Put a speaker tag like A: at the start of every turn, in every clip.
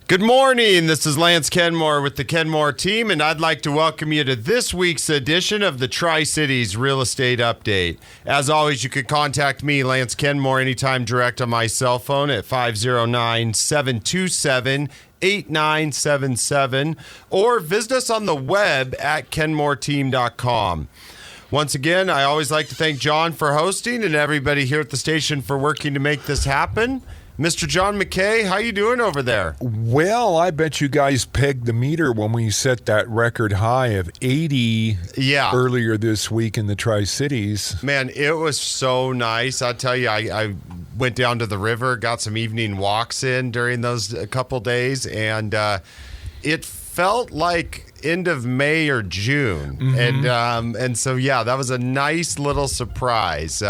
A: Good morning. This is Lance Kenmore with the Kenmore team, and I'd like to welcome you to this week's edition of the Tri-Cities Real Estate Update. As always, you can contact me, Lance Kenmore, anytime direct on my cell phone at 509-727-8977, or visit us on the web at kenmoreteam.com. Once again, I always like to thank John for hosting and everybody here at the station for working to make this happen. Mr. John McKay, how you doing over there?
B: Well, I bet you guys pegged the meter when we set that record high of 80 earlier this week in the Tri-Cities.
A: Man, it was so nice. I'll tell you, I went down to the river, got some evening walks in during those couple days, and it felt like end of May or June. And so, yeah, that was a nice little surprise.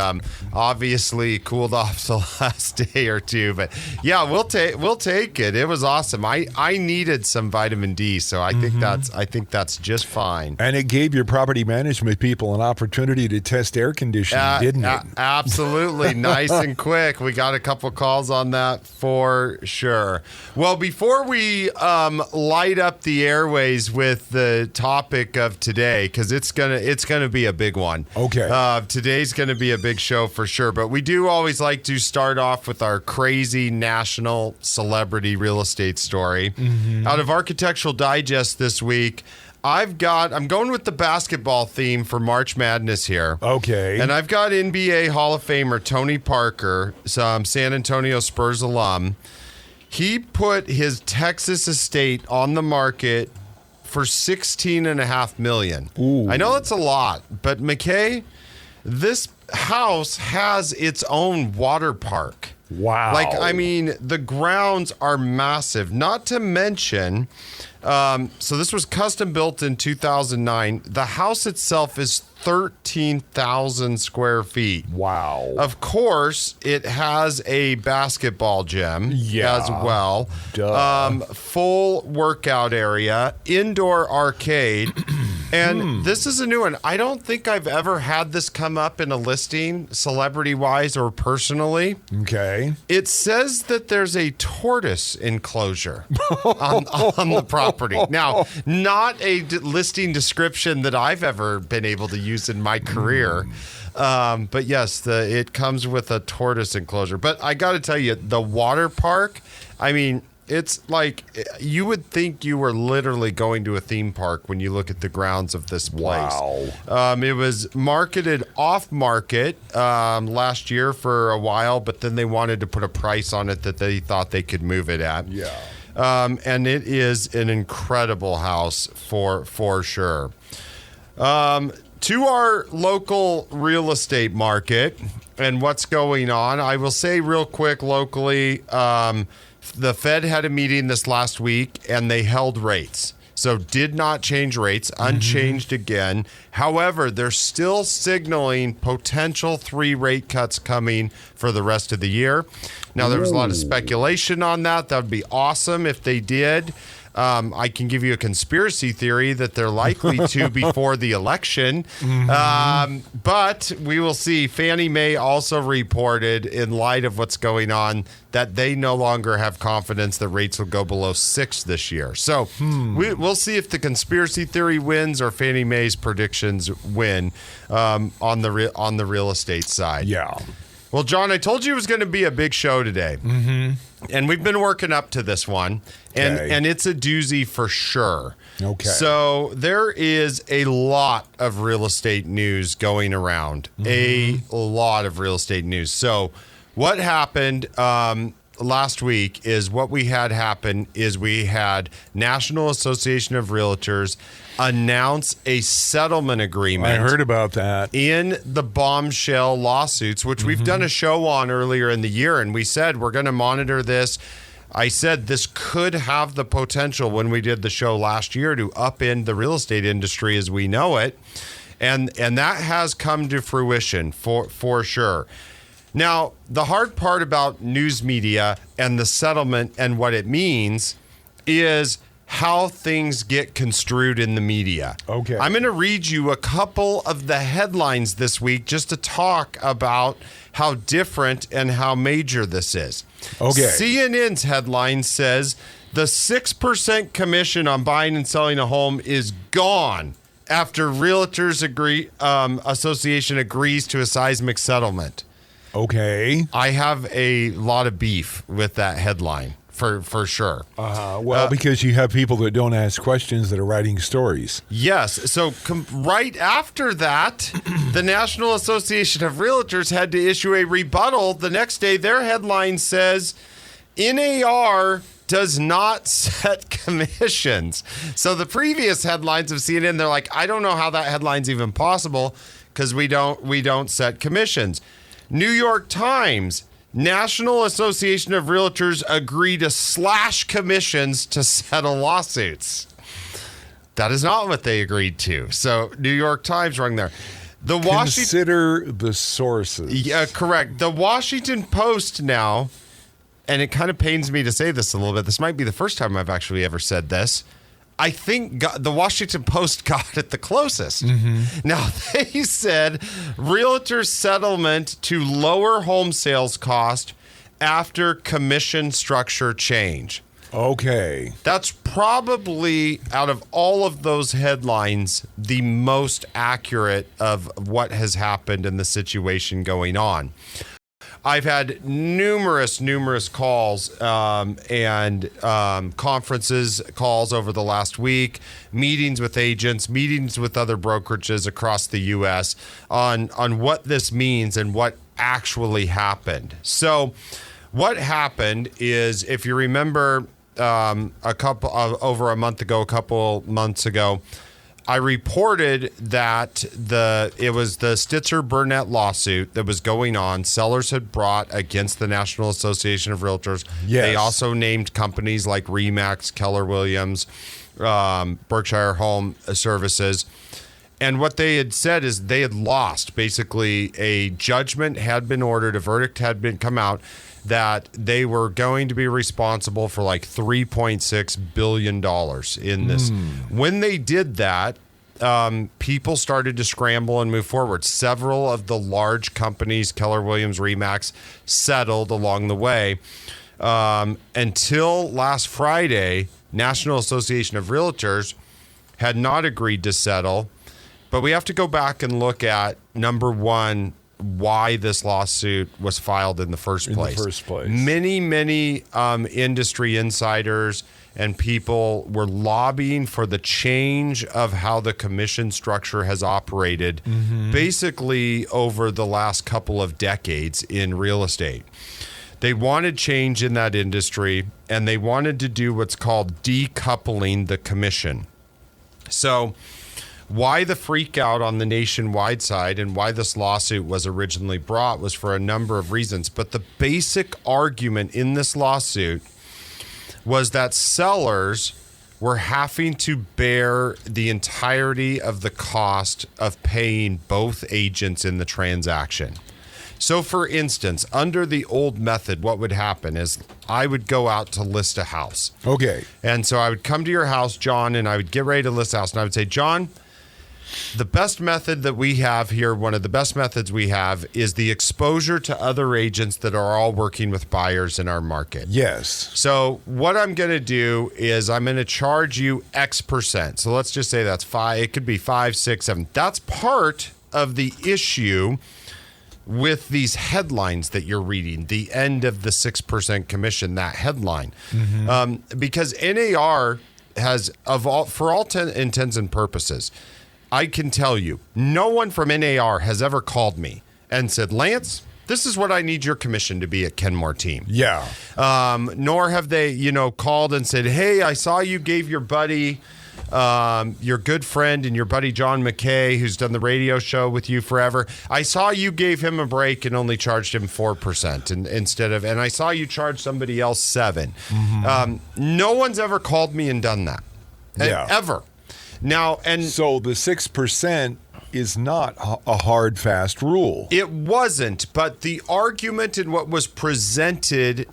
A: Obviously cooled off the last day or two, but yeah, we'll take it. It was awesome. I needed some vitamin D, so I think that's just fine.
B: And it gave your property management people an opportunity to test air conditioning, didn't it?
A: Absolutely. Nice and quick. We got a couple calls on that for sure. Well, before we light up the airways with the topic of today, because it's gonna be a big one.
B: Okay.
A: Today's gonna be a big show for sure, but we do always like to start off with our crazy national celebrity real estate story. Out of Architectural Digest this week, I'm going with the basketball theme for March Madness here.
B: Okay.
A: And I've got NBA Hall of Famer Tony Parker, some San Antonio Spurs alum. He put his Texas estate on the market for $16.5 million.
B: Ooh.
A: I know that's a lot, but McKay, this house has its own water park.
B: Wow.
A: Like, I mean, the grounds are massive. Not to mention, so this was custom built in 2009. The house itself is 13,000 square feet.
B: Wow.
A: Of course, it has a basketball gym as well.
B: Duh.
A: Full workout area, indoor arcade. And this is a new one. I don't think I've ever had this come up in a listing, celebrity-wise or personally.
B: Okay.
A: It says that there's a tortoise enclosure on the property. Now, not a listing description that I've ever been able to use in my career. But yes, it comes with a tortoise enclosure. But I got to tell you, the water park, I mean, it's like you would think you were literally going to a theme park when you look at the grounds of this place.
B: Wow.
A: It was marketed off-market last year for a while, but then they wanted to put a price on it that they thought they could move it at.
B: Yeah.
A: And it is an incredible house for sure. To our local real estate market and what's going on, I will say real quick locally, the Fed had a meeting this last week and they held rates. So did not change rates, unchanged again. However, they're still signaling potential 3 rate cuts coming for the rest of the year. Now, there was a lot of speculation on that. That would be awesome if they did. I can give you a conspiracy theory that they're likely to before the election. But we will see. Fannie Mae also reported, in light of what's going on, that they no longer have confidence that rates will go below 6 this year. So we'll see if the conspiracy theory wins or Fannie Mae's predictions win on the real estate side.
B: Yeah.
A: Well, John, I told you it was going to be a big show today. And we've been working up to this one, and it's a doozy for sure.
B: Okay.
A: So there is a lot of real estate news going around, a lot of real estate news. So what happened last week is what we had happen is we had National Association of Realtors announce a settlement agreement.
B: I heard about that.
A: In the bombshell lawsuits, which we've done a show on earlier in the year, and we said we're going to monitor this. I said this could have the potential when we did the show last year to upend the real estate industry as we know it. And that has come to fruition for sure. Now, the hard part about news media and the settlement and what it means is how things get construed in the media.
B: Okay.
A: I'm going to read you a couple of the headlines this week just to talk about how different and how major this is.
B: Okay.
A: CNN's headline says The 6% commission on buying and selling a home is gone after Realtors Association agrees to a seismic settlement.
B: Okay.
A: I have a lot of beef with that headline. For sure.
B: Well, because you have people that don't ask questions that are writing stories.
A: Yes. So right after that, the National Association of Realtors had to issue a rebuttal. The next day, their headline says, NAR does not set commissions. So the previous headlines of CNN, they're like, I don't know how that headline's even possible because we don't set commissions. New York Times, National Association of Realtors agree to slash commissions to settle lawsuits. That is not what they agreed to. So New York Times wrong there.
B: Consider the sources.
A: Yeah, correct. The Washington Post now, and it kind of pains me to say this a little bit. This might be the first time I've actually ever said this. I think the Washington Post got it the closest. Mm-hmm. Now, they said realtor settlement to lower home sales cost after commission structure change.
B: Okay.
A: That's probably, out of all of those headlines, the most accurate of what has happened in the situation going on. I've had numerous calls and conferences calls over the last week, meetings with agents, meetings with other brokerages across the U.S. on what this means and what actually happened. So what happened is, if you remember a couple months ago, I reported that it was the Stitzer-Burnett lawsuit that was going on. Sellers had brought against the National Association of Realtors.
B: Yes.
A: They also named companies like RE/MAX, Keller Williams, Berkshire Home Services. And what they had said is they had lost. Basically, a judgment had been ordered, a verdict had been come out that they were going to be responsible for like $3.6 billion in this. When they did that, people started to scramble and move forward. Several of the large companies, Keller Williams, RE/MAX, settled along the way. Until last Friday, National Association of Realtors had not agreed to settle. But we have to go back and look at, number one, why this lawsuit was filed in the first place. Many industry insiders and people were lobbying for the change of how the commission structure has operated basically over the last couple of decades in real estate. They wanted change in that industry, and they wanted to do what's called decoupling the commission. So why the freak out on the nationwide side and why this lawsuit was originally brought was for a number of reasons. But the basic argument in this lawsuit was that sellers were having to bear the entirety of the cost of paying both agents in the transaction. So, for instance, under the old method, what would happen is I would go out to list a house.
B: Okay.
A: And so I would come to your house, John, and I would get ready to list a house. And I would say, John, the best method that we have here, one of the best methods we have, is the exposure to other agents that are all working with buyers in our market.
B: Yes.
A: So what I'm going to do is I'm going to charge you X percent. So let's just say that's 5. It could be 5, 6, 7. That's part of the issue with these headlines that you're reading, the end of the 6% commission, that headline. Because NAR has, for all intents and purposes, I can tell you, no one from NAR has ever called me and said, Lance, this is what I need your commission to be at Kenmore team.
B: Yeah.
A: Nor have they, called and said, hey, I saw you gave your buddy, your good friend and your buddy John McKay, who's done the radio show with you forever. I saw you gave him a break and only charged him 4% and I saw you charge somebody else 7%. No one's ever called me and done that.
B: Yeah.
A: Ever. Now, and
B: so the 6% is not a hard, fast rule.
A: It wasn't, but the argument and what was presented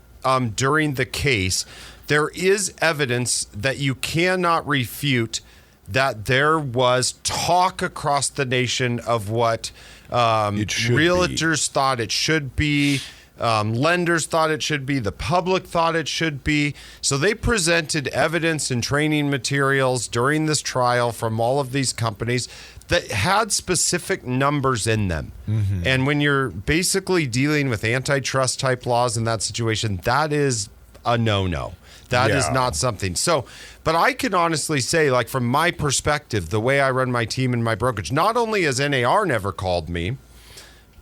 A: during the case, there is evidence that you cannot refute that there was talk across the nation of what realtors thought it should be. Lenders thought it should be. The public thought it should be. So they presented evidence and training materials during this trial from all of these companies that had specific numbers in them. Mm-hmm. And when you're basically dealing with antitrust type laws in that situation, that is a no-no. That is not something. So, but I can honestly say, like, from my perspective, the way I run my team and my brokerage, not only has NAR never called me,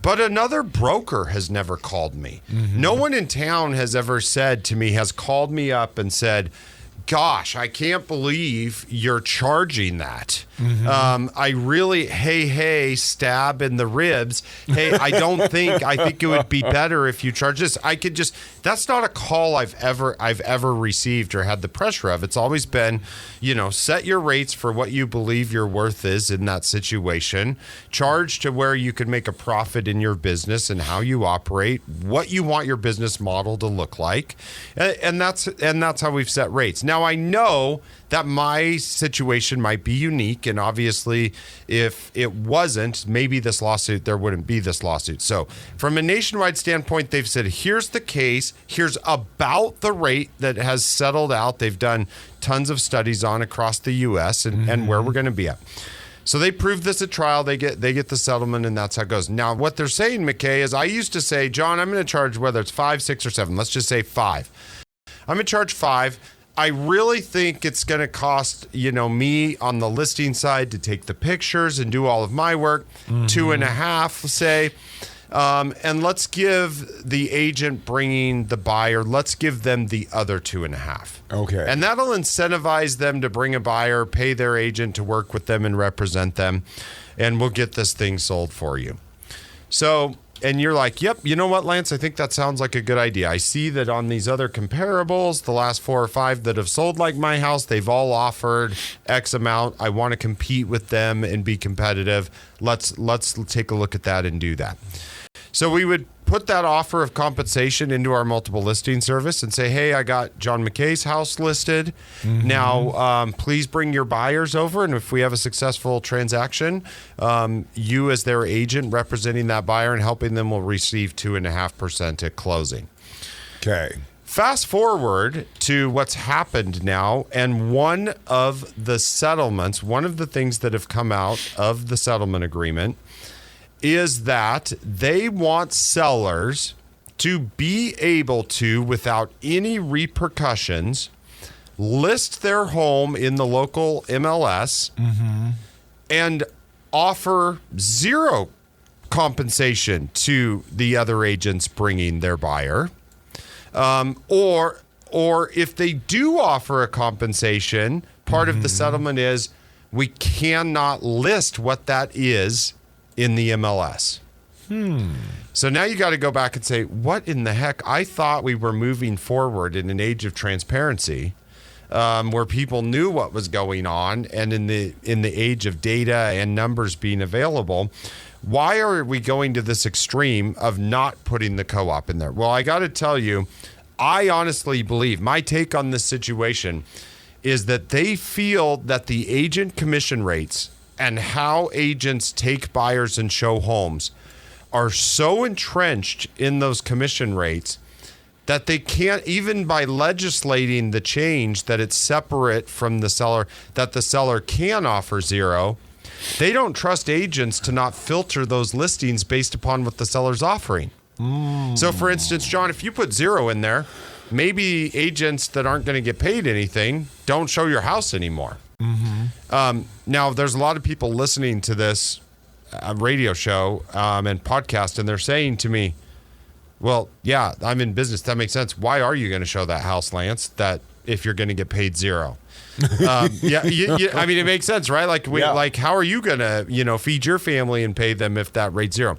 A: but another broker has never called me. Mm-hmm. No one in town has ever said to me, has called me up and said, gosh, I can't believe you're charging that. Mm-hmm. I really, hey, stab in the ribs. Hey, I think it would be better if you charge this. That's not a call I've ever received or had the pressure of. It's always been, set your rates for what you believe your worth is in that situation. Charge to where you can make a profit in your business and how you operate, what you want your business model to look like. And that's how we've set rates. Now, I know that my situation might be unique, and obviously if it wasn't, maybe there wouldn't be this lawsuit. So from a nationwide standpoint, they've said, here's the case, here's about the rate that has settled out. They've done tons of studies on across the U.S. and where we're going to be at. So they proved this at trial, they get the settlement, and that's how it goes. Now, what they're saying, McKay, is I used to say, John, I'm going to charge whether it's 5, 6, or 7. Let's just say 5. I'm going to charge 5. I really think it's going to cost, me on the listing side to take the pictures and do all of my work, 2.5, say. And let's give the agent bringing the buyer, let's give them the other 2.5.
B: Okay.
A: And that'll incentivize them to bring a buyer, pay their agent to work with them and represent them, and we'll get this thing sold for you. So... And you're like, yep, you know what, Lance? I think that sounds like a good idea. I see that on these other comparables, the last 4 or 5 that have sold like my house, they've all offered X amount. I want to compete with them and be competitive. Let's take a look at that and do that. So we would put that offer of compensation into our multiple listing service and say, hey, I got John McKay's house listed. Mm-hmm. Now, please bring your buyers over. And if we have a successful transaction, you as their agent representing that buyer and helping them will receive 2.5% at closing.
B: Okay.
A: Fast forward to what's happened now, and one of the settlements, one of the things that have come out of the settlement agreement is that they want sellers to be able to, without any repercussions, list their home in the local MLS and offer zero compensation to the other agents bringing their buyer. Or if they do offer a compensation, part of the settlement is we cannot list what that is in the MLS. So now you got to go back and say, what in the heck? I thought we were moving forward in an age of transparency, where people knew what was going on, and in the age of data and numbers being available. Why are we going to this extreme of not putting the co-op in there? Well, I got to tell you, I honestly believe my take on this situation is that they feel that the agent commission rates and how agents take buyers and show homes are so entrenched in those commission rates that they can't, even by legislating the change that it's separate from the seller, that the seller can offer zero, they don't trust agents to not filter those listings based upon what the seller's offering. So for instance, John, if you put zero in there, maybe agents that aren't going to get paid anything don't show your house anymore. Now, there's a lot of people listening to this radio show and podcast, and they're saying to me, well, yeah, I'm in business. That makes sense. Why are you going to show that house, Lance, that if you're going to get paid zero? I mean, it makes sense, right? Like, how are you going to, feed your family and pay them if that rate's zero?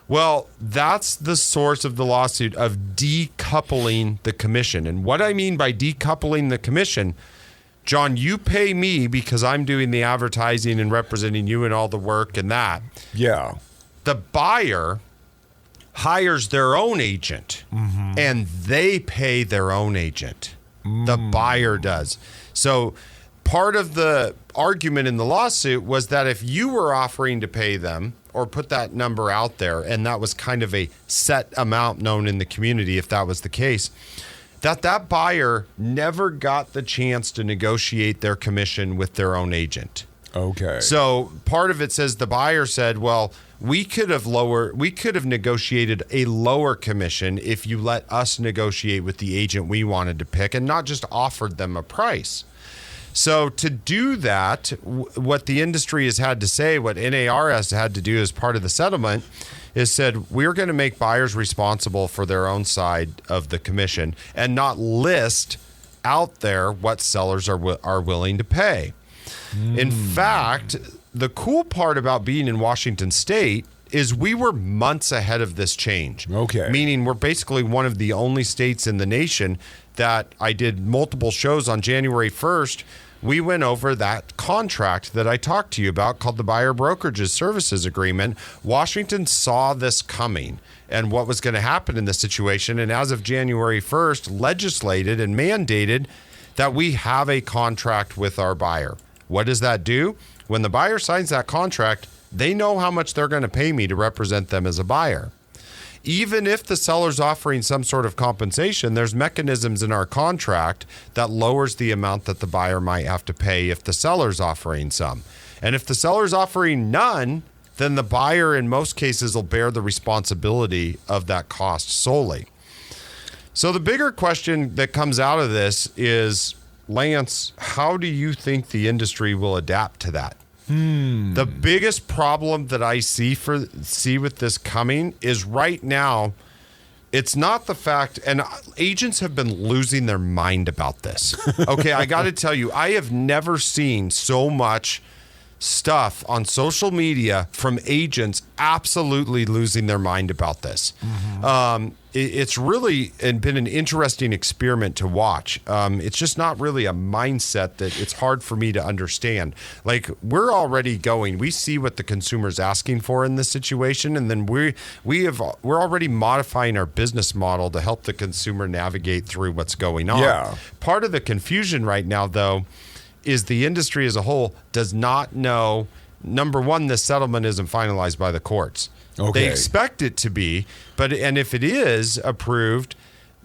A: Well, that's the source of the lawsuit of decoupling the commission. And what I mean by decoupling the commission, John, you pay me because I'm doing the advertising and representing you and all the work and that.
B: Yeah.
A: The buyer hires their own agent and they pay their own agent. The buyer does. So part of the argument in the lawsuit was that if you were offering to pay them, or put that number out there, and that was kind of a set amount known in the community if that was the case, that buyer never got the chance to negotiate their commission with their own agent.
B: Okay.
A: So part of it says the buyer said, well, we could have negotiated a lower commission if you let us negotiate with the agent we wanted to pick and not just offered them a price. So to do that, what the industry has had to say, what NAR has had to do as part of the settlement, is said we're going to make buyers responsible for their own side of the commission and not list out there what sellers are willing to pay. In fact, the cool part about being in Washington State is we were months ahead of this change.
B: Okay.
A: Meaning we're basically one of the only states in the nation that I did multiple shows on January 1st. We went over that contract that I talked to you about called the Buyer Brokerages Services Agreement. Washington saw this coming and what was going to happen in this situation. And as of January 1st, legislated and mandated that we have a contract with our buyer. What does that do? When the buyer signs that contract, they know how much they're going to pay me to represent them as a buyer. Even if the seller's offering some sort of compensation, there's mechanisms in our contract that lowers the amount that the buyer might have to pay if the seller's offering some. And if the seller's offering none, then the buyer in most cases will bear the responsibility of that cost solely. So the bigger question that comes out of this is, Lance, how do you think the industry will adapt to that? The biggest problem that I see with this coming is right now, it's not the fact, and agents have been losing their mind about this. Okay, I got to tell you, I have never seen so much stuff on social media from agents absolutely losing their mind about this. It's really been an interesting experiment to watch. It's just not really a mindset that it's hard for me to understand. Like, we're already going, we see what the consumer's asking for in this situation, and then we're already modifying our business model to help the consumer navigate through what's going on.
B: Yeah.
A: Part of the confusion right now, though, is the industry as a whole does not know, number one, the settlement isn't finalized by the courts.
B: Okay.
A: They expect it to be, and if it is approved,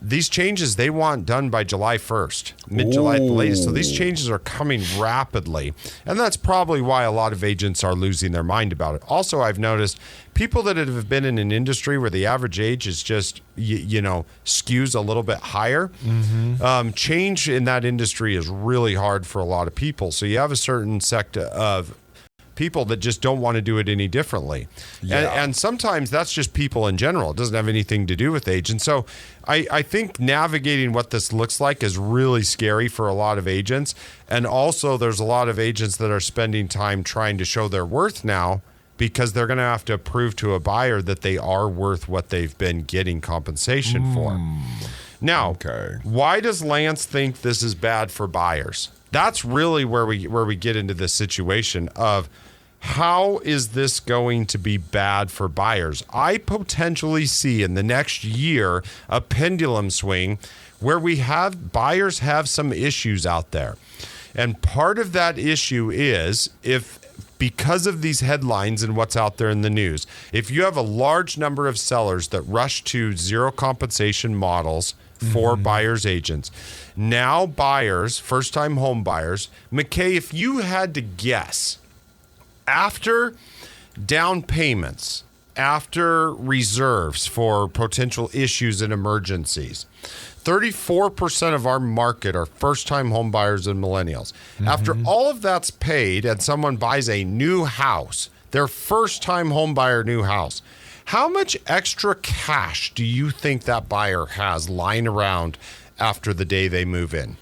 A: these changes they want done by July 1st, mid-July at the latest. So these changes are coming rapidly, and that's probably why a lot of agents are losing their mind about it. Also, I've noticed people that have been in an industry where the average age is just, skews a little bit higher. Change in that industry is really hard for a lot of people. So you have a certain sector of people that just don't want to do it any differently. Yeah. And sometimes that's just people in general. It doesn't have anything to do with agents. So I think navigating what this looks like is really scary for a lot of agents. And also there's a lot of agents that are spending time trying to show their worth now because they're going to have to prove to a buyer that they are worth what they've been getting compensation for. Now, why does Lance think this is bad for buyers? That's really where we get into this situation of how is this going to be bad for buyers? I potentially see in the next year a pendulum swing where buyers have some issues out there. And part of that issue is because of these headlines and what's out there in the news, if you have a large number of sellers that rush to zero compensation models for buyers agents, now buyers, first-time home buyers, McKay, if you had to guess, after down payments, after reserves for potential issues and emergencies, 34% of our market are first-time home buyers and millennials. After all of that's paid and someone buys a new house, their first-time home buyer new house, how much extra cash do you think that buyer has lying around after the day they move in?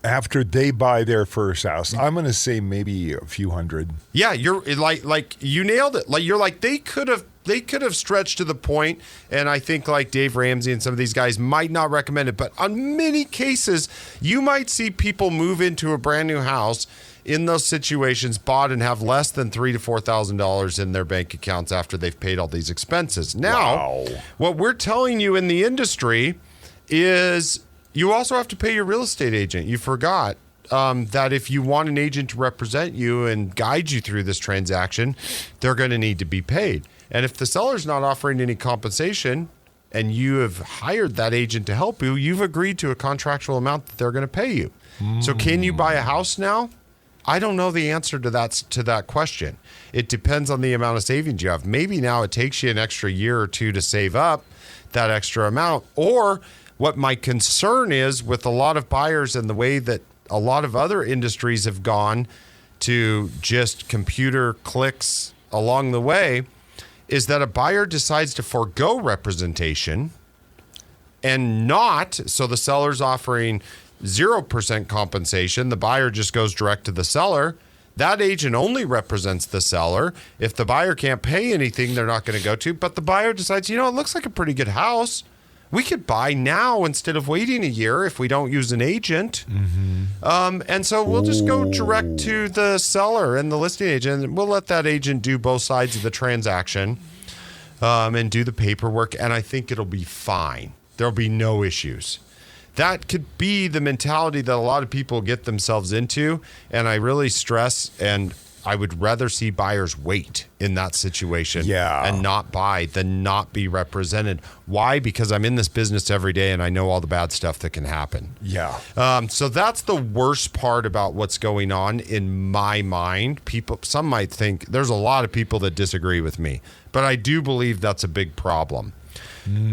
B: After they buy their first house, I'm going to say maybe a few hundred.
A: Yeah, you're like you nailed it. Like, you're like, they could have stretched to the point, and I think like Dave Ramsey and some of these guys might not recommend it, but on many cases, you might see people move into a brand new house in those situations, bought and have less than $3,000 to $4,000 in their bank accounts after they've paid all these expenses. Now, what we're telling you in the industry is you also have to pay your real estate agent. You forgot that if you want an agent to represent you and guide you through this transaction, they're going to need to be paid. And if the seller's not offering any compensation and you have hired that agent to help you, you've agreed to a contractual amount that they're going to pay you. So can you buy a house now? I don't know the answer to that question. It depends on the amount of savings you have. Maybe now it takes you an extra year or two to save up that extra amount. Or what my concern is with a lot of buyers and the way that a lot of other industries have gone to just computer clicks along the way is that a buyer decides to forego representation and so the seller's offering 0% compensation. The buyer just goes direct to the seller. That agent only represents the seller. If the buyer can't pay anything, they're not going to go to. But the buyer decides, it looks like a pretty good house. We could buy now instead of waiting a year if we don't use an agent. And so we'll just go direct to the seller and the listing agent. And we'll let that agent do both sides of the transaction and do the paperwork. And I think it'll be fine. There'll be no issues. That could be the mentality that a lot of people get themselves into. And I really stress, and I would rather see buyers wait in that situation and not buy than not be represented. Why? Because I'm in this business every day and I know all the bad stuff that can happen. So that's the worst part about what's going on in my mind. Some might think there's a lot of people that disagree with me, but I do believe that's a big problem.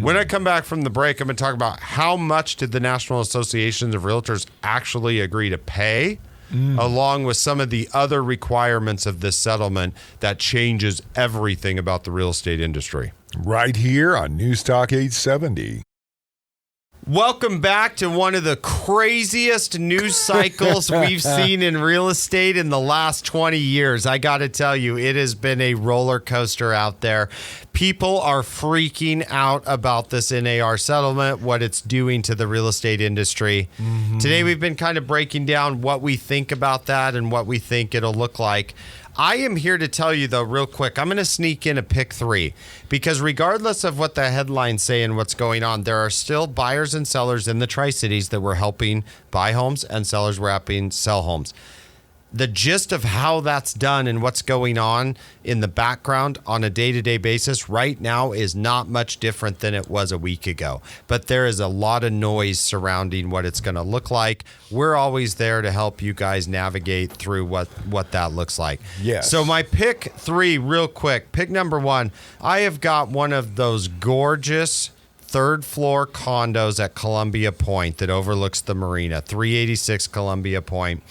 A: When I come back from the break, I'm going to talk about how much did the National Association of Realtors actually agree to pay, along with some of the other requirements of this settlement that changes everything about the real estate industry.
B: Right here on News Talk 870.
A: Welcome back to one of the craziest news cycles we've seen in real estate in the last 20 years. I got to tell you, it has been a roller coaster out there. People are freaking out about this NAR settlement, what it's doing to the real estate industry. Today, we've been kind of breaking down what we think about that and what we think it'll look like. I am here to tell you, though, real quick, I'm going to sneak in a pick 3 because regardless of what the headlines say and what's going on, there are still buyers and sellers in the Tri-Cities that were helping buy homes and sellers were helping sell homes. The gist of how that's done and what's going on in the background on a day-to-day basis right now is not much different than it was a week ago. But there is a lot of noise surrounding what it's going to look like. We're always there to help you guys navigate through what that looks like.
B: Yes.
A: So my pick 3, real quick. Pick number 1, I have got one of those gorgeous third-floor condos at Columbia Point that overlooks the marina, 386 Columbia Point.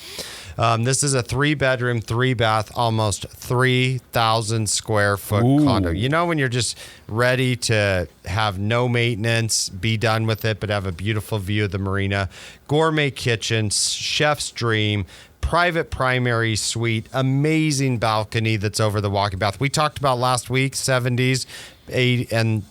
A: This is a 3-bedroom, 3-bath, almost 3,000 square foot condo. When you're just ready to have no maintenance, be done with it, but have a beautiful view of the marina. Gourmet kitchen, chef's dream, private primary suite, amazing balcony that's over the walking path. We talked about last week, 70s, 80s, and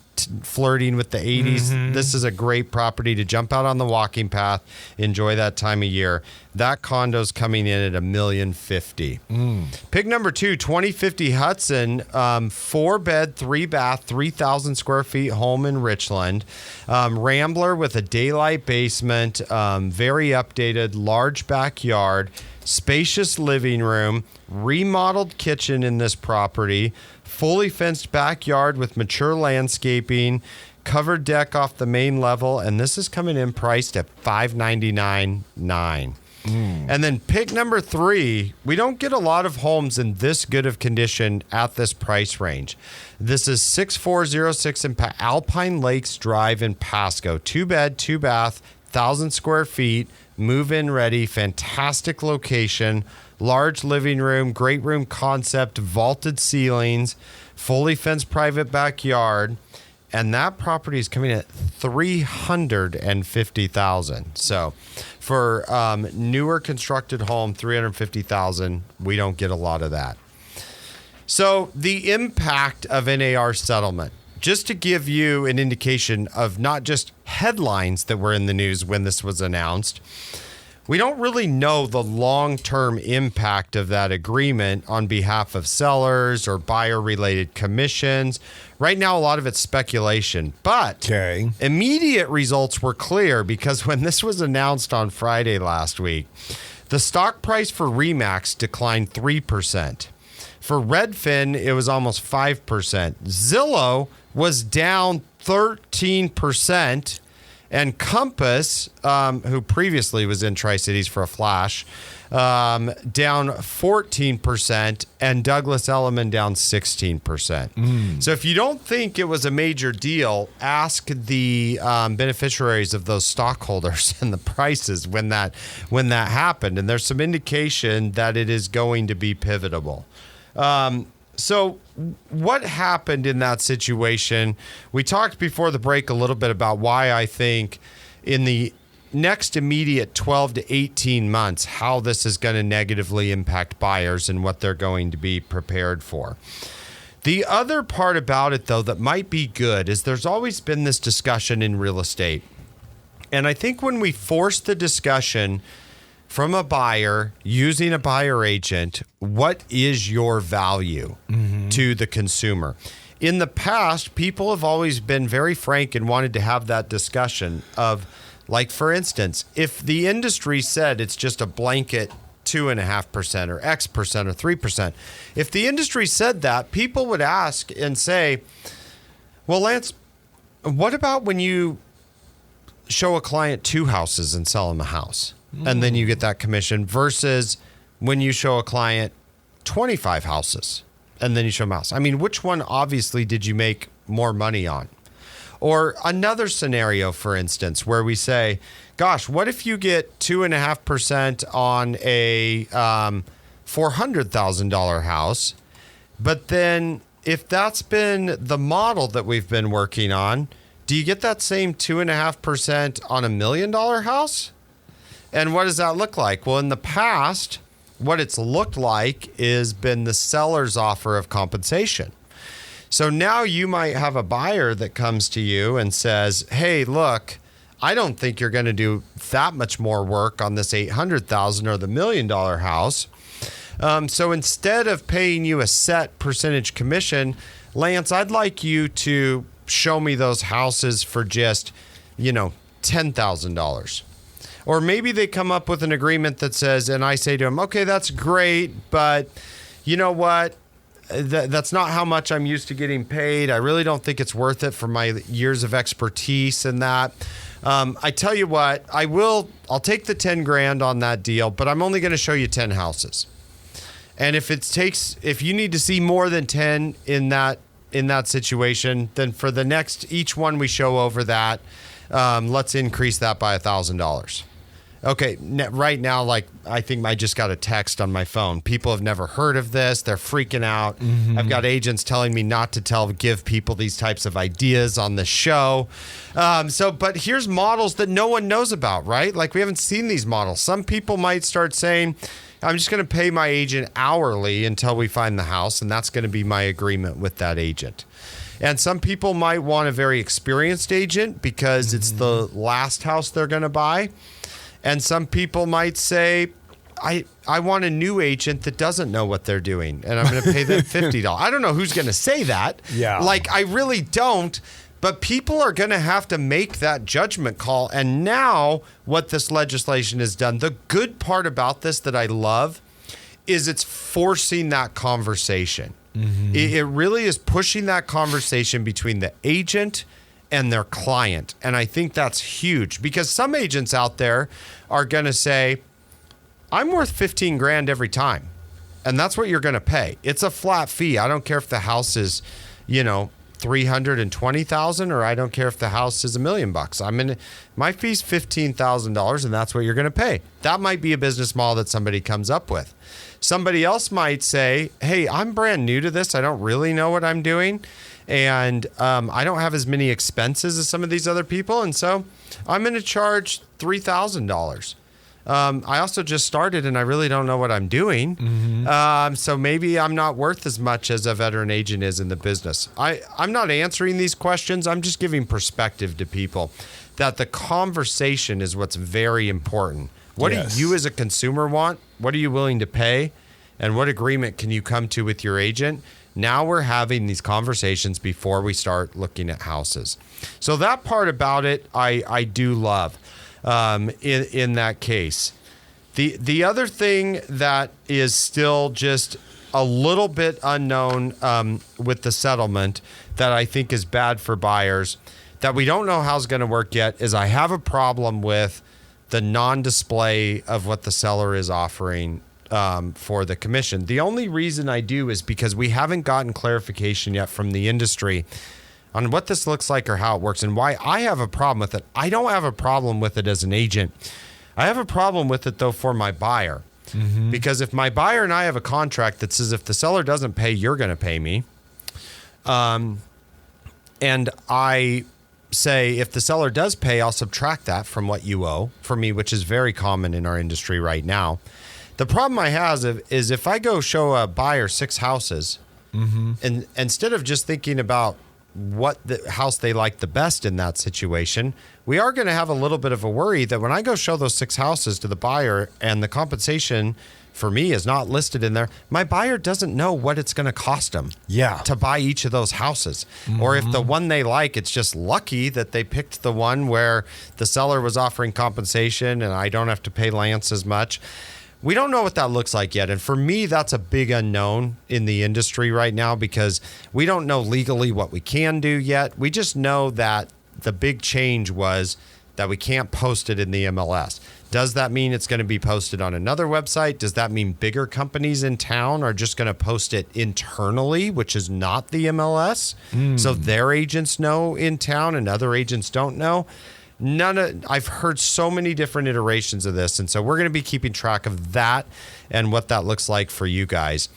A: flirting with the 80s. This is a great property to jump out on the walking path, enjoy that time of year. That condo's coming in at $1,050,000. Pick number 2, 2050 Hudson, 4-bed, 3-bath, 3,000 square feet home in Richland. Rambler with a daylight basement, very updated, large backyard, spacious living room, remodeled kitchen in this property, fully fenced backyard with mature landscaping, covered deck off the main level, and this is coming in priced at $599,900. And then pick number 3, we don't get a lot of homes in this good of condition at this price range. This is 6406 in Alpine Lakes Drive in Pasco. 2-bed, 2-bath, 1,000 square feet, move-in ready, fantastic location, large living room, great room concept, vaulted ceilings, fully fenced private backyard. And that property is coming at $350,000. So for newer constructed home, $350,000, we don't get a lot of that. So the impact of NAR settlement, just to give you an indication of not just headlines that were in the news when this was announced, we don't really know the long-term impact of that agreement on behalf of sellers or buyer-related commissions. Right now, a lot of it's speculation, but immediate results were clear because when this was announced on Friday last week, The stock price for Remax declined 3%. For Redfin, it was almost 5%. Zillow was down 13%. And Compass, who previously was in Tri-Cities for a flash, down 14%, and Douglas Elliman down 16%. So if you don't think it was a major deal, ask the beneficiaries of those stockholders and the prices when that happened. And there's some indication that it is going to be pivotal. So what happened in that situation? We talked before the break a little bit about why I think in the next immediate 12 to 18 months, how this is going to negatively impact buyers and what they're going to be prepared for. The other part about it, though, that might be good is there's always been this discussion in real estate. And I think when we force the discussion from a buyer using a buyer agent, what is your value to the consumer? In the past, people have always been very frank and wanted to have that discussion of, like, for instance, if the industry said it's just a blanket 2.5% or X% or 3%, if the industry said that, people would ask and say, well, Lance, what about when you show a client 2 houses and sell them a house? And then you get that commission versus when you show a client 25 houses and then you show them a house. I mean, which one obviously did you make more money on? Or another scenario, for instance, where we say, gosh, what if you get 2.5% on a $400,000 house? But then if that's been the model that we've been working on, do you get that same 2.5% on $1 million house? And what does that look like? Well, in the past, what it's looked like is been the seller's offer of compensation. So now you might have a buyer that comes to you and says, hey, look, I don't think you're going to do that much more work on this $800,000 or the $1 million house. So instead of paying you a set percentage commission, Lance, I'd like you to show me those houses for just, $10,000. Or maybe they come up with an agreement that says, and I say to them, okay, that's great, but you know what? That's not how much I'm used to getting paid. I really don't think it's worth it for my years of expertise in that. I tell you what, I'll take the 10 grand on that deal, but I'm only going to show you 10 houses. And if you need to see more than 10 in that situation, then for the next, each one we show over that, let's increase that by $1,000. Okay, right now, like, I think I just got a text on my phone. People have never heard of this. They're freaking out. I've got agents telling me not to give people these types of ideas on the show. But here's models that no one knows about, right? Like, we haven't seen these models. Some people might start saying, I'm just going to pay my agent hourly until we find the house, and that's going to be my agreement with that agent. And some people might want a very experienced agent because it's the last house they're going to buy. And some people might say, I want a new agent that doesn't know what they're doing, and I'm going to pay them $50. I don't know who's going to say that. Yeah. Like, I really don't. But people are going to have to make that judgment call. And now what this legislation has done, the good part about this that I love is it's forcing that conversation. It really is pushing that conversation between the agent and their client. And I think that's huge because some agents out there are going to say, I'm worth 15 grand every time. And that's what you're going to pay. It's a flat fee. I don't care if the house is, $320,000, or I don't care if the house is $1 million. My fee's $15,000, and that's what you're going to pay. That might be a business model that somebody comes up with. Somebody else might say, hey, I'm brand new to this. I don't really know what I'm doing. And I don't have as many expenses as some of these other people. And so I'm going to charge $3,000. I also just started and I really don't know what I'm doing. So maybe I'm not worth as much as a veteran agent is in the business. I'm not answering these questions. I'm just giving perspective to people that the conversation is what's very important. What do you as a consumer want? What are you willing to pay? And what agreement can you come to with your agent? Now we're having these conversations before we start looking at houses. So that part about it, I do love in that case. The other thing that is still just a little bit unknown with the settlement that I think is bad for buyers that we don't know how it's going to work yet is I have a problem with the non-display of what the seller is offering for the commission. The only reason I do is because we haven't gotten clarification yet from the industry on what this looks like or how it works and why I have a problem with it. I don't have a problem with it as an agent. I have a problem with it, though, for my buyer. Mm-hmm. Because if my buyer and I have a contract that says if the seller doesn't pay, you're going to pay me. And I say if the seller does pay, I'll subtract that from what you owe for me, which is very common in our industry right now. The problem I have is if I go show a buyer 6 houses, mm-hmm. and instead of just thinking about what the house they like the best in that situation, we are going to have a little bit of a worry that when I go show those 6 houses to the buyer and the compensation for me is not listed in there, my buyer doesn't know what it's going to cost them to buy each of those houses. Mm-hmm. Or if the one they like, it's just lucky that they picked the one where the seller was offering compensation and I don't have to pay Lance as much. We don't know what that looks like yet. And for me, that's a big unknown in the industry right now because we don't know legally what we can do yet. We just know that the big change was that we can't post it in the MLS. Does that mean it's going to be posted on another website? Does that mean bigger companies in town are just going to post it internally, which is not the MLS? So their agents know in town and other agents don't know? I've heard so many different iterations of this, and so we're going to be keeping track of that and what that looks like for you guys.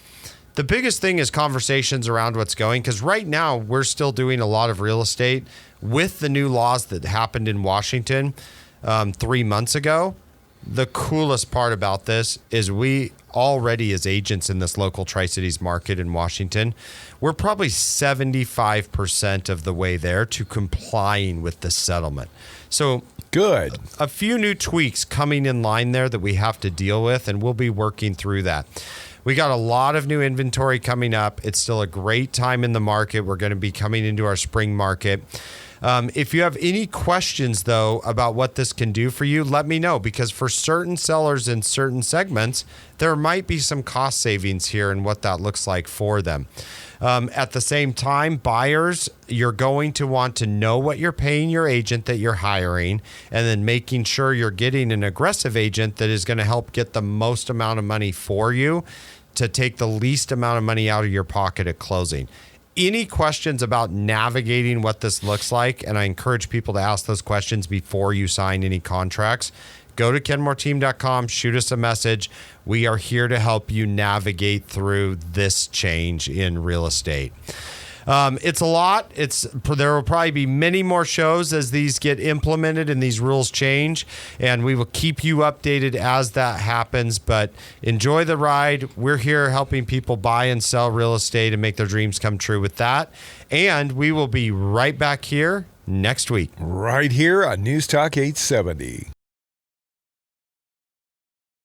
A: The biggest thing is conversations around what's going, because right now we're still doing a lot of real estate with the new laws that happened in Washington 3 months ago. The coolest part about this is we already, as agents in this local Tri-Cities market in Washington, we're probably 75% of the way there to complying with the settlement. So
B: good.
A: A few new tweaks coming in line there that we have to deal with, and we'll be working through that. We got a lot of new inventory coming up. It's still a great time in the market. We're going to be coming into our spring market. If you have any questions, though, about what this can do for you, let me know, because for certain sellers in certain segments, there might be some cost savings here and what that looks like for them. At the same time, buyers, you're going to want to know what you're paying your agent that you're hiring, and then making sure you're getting an aggressive agent that is going to help get the most amount of money for you to take the least amount of money out of your pocket at closing. Any questions about navigating what this looks like, and I encourage people to ask those questions before you sign any contracts, go to kenmoreteam.com, shoot us a message. We are here to help you navigate through this change in real estate. It's a lot. There will probably be many more shows as these get implemented and these rules change, and we will keep you updated as that happens. But enjoy the ride. We're here helping people buy and sell real estate and make their dreams come true with that. And we will be right back here next week.
B: Right here on News Talk 870.